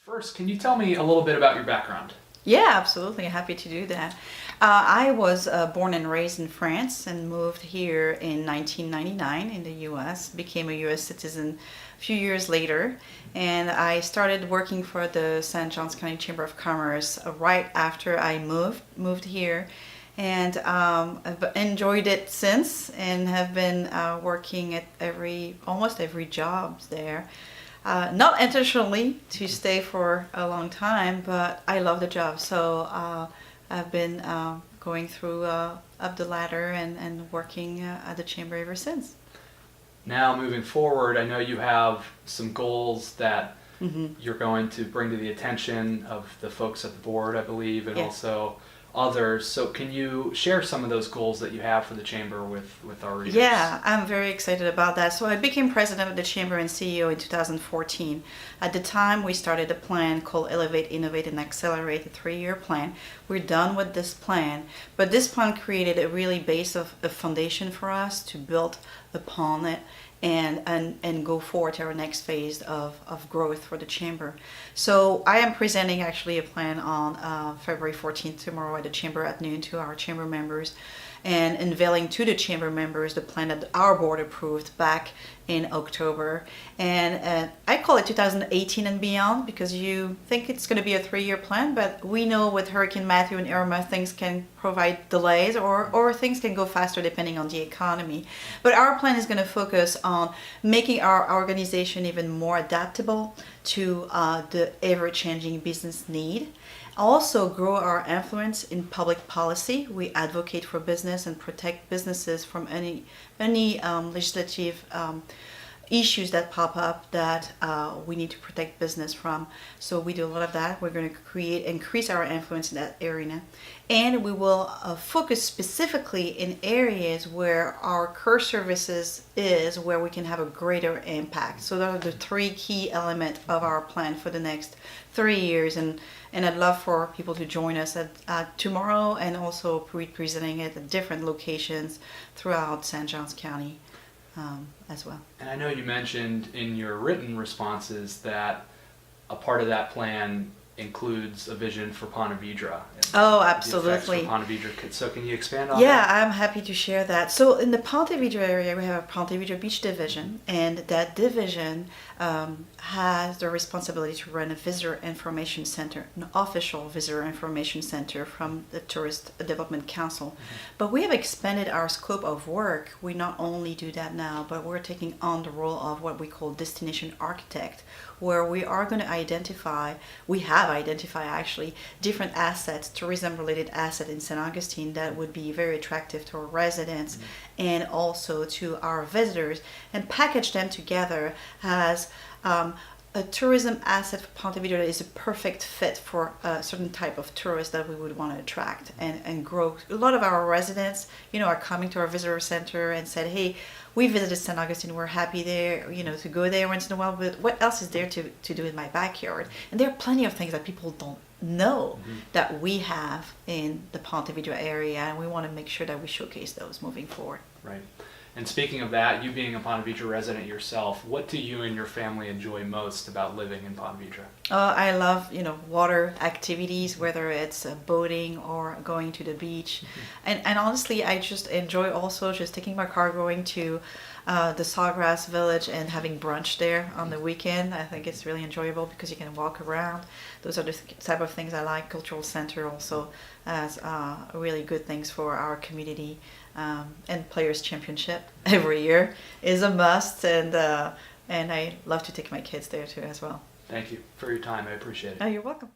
First, can you tell me a little bit about your background? Yeah, absolutely. Happy to do that. I was born and raised in France and moved here in 1999 in the US, became a US citizen a few years later, and I started working for the St. Johns County Chamber of Commerce right after I moved here. And I've enjoyed it since and have been working at almost every job there. Not intentionally to stay for a long time, but I love the job. So I've been going through up the ladder and working at the chamber ever since. Now, moving forward, I know you have some goals that Hmm. you're going to bring to the attention of the folks at the board, I believe, and Yeah. also others. So can you share some of those goals that you have for the chamber with our readers? Yeah, I'm very excited about that. So I became president of the chamber and CEO in 2014. At the time, we started a plan called Elevate, Innovate, and Accelerate, a 3-year plan. We're done with this plan, but this plan created a really base of a foundation for us to build upon it and go forward to our next phase of growth for the chamber. So I am presenting actually a plan on February 14th tomorrow at the chamber at noon to our chamber members, and unveiling to the chamber members the plan that our board approved back in October. And I call it 2018 and beyond because you think it's going to be a 3-year plan, but we know with Hurricane Matthew and Irma things can provide delays or things can go faster depending on the economy. But our plan is going to focus on making our organization even more adaptable to the ever-changing business need. Also grow our influence in public policy. We advocate for business and protect businesses from any legislative issues that pop up that we need to protect business from. So we do a lot of that. We're going to increase our influence in that arena. And we will focus specifically in areas where our core services is, where we can have a greater impact. So those are the 3 key elements of our plan for the next 3 years. And I'd love for people to join us at tomorrow and also presenting it at different locations throughout St. Johns County as well. And I know you mentioned in your written responses that a part of that plan includes a vision for Ponte Vedra. Oh, The effects absolutely. for Ponte Vedra. So can you expand on Yeah, that? I'm happy to share that. So in the Ponte Vedra area, we have a Ponte Vedra Beach Division, and that division has the responsibility to run a visitor information center, an official visitor information center from the Tourist Development Council. But we have expanded our scope of work. We not only do that now, but we're taking on the role of what we call destination architect, where we are going to we have identified actually different assets, tourism-related assets in St. Augustine that would be very attractive to our residents and also to our visitors, and package them together as a tourism asset for Ponte Vedra that is a perfect fit for a certain type of tourist that we would want to attract and grow. A lot of our residents, are coming to our visitor center and said, hey, we visited St. Augustine, we're happy there, to go there once in a while, but what else is there to do in my backyard? And there are plenty of things that people don't know that we have in the Ponte Vedra area, and we want to make sure that we showcase those moving forward. Right. And speaking of that, you being a Ponte Vedra resident yourself, what do you and your family enjoy most about living in Ponte Vedra? I love, water activities, whether it's boating or going to the beach. And honestly, I just enjoy also just taking my car, going to the Sawgrass Village and having brunch there on the weekend. I think it's really enjoyable because you can walk around. Those are the type of things I like. Cultural Center also has really good things for our community. And Players Championship every year is a must, and I love to take my kids there too as well. Thank you for your time. I appreciate it. Oh, you're welcome.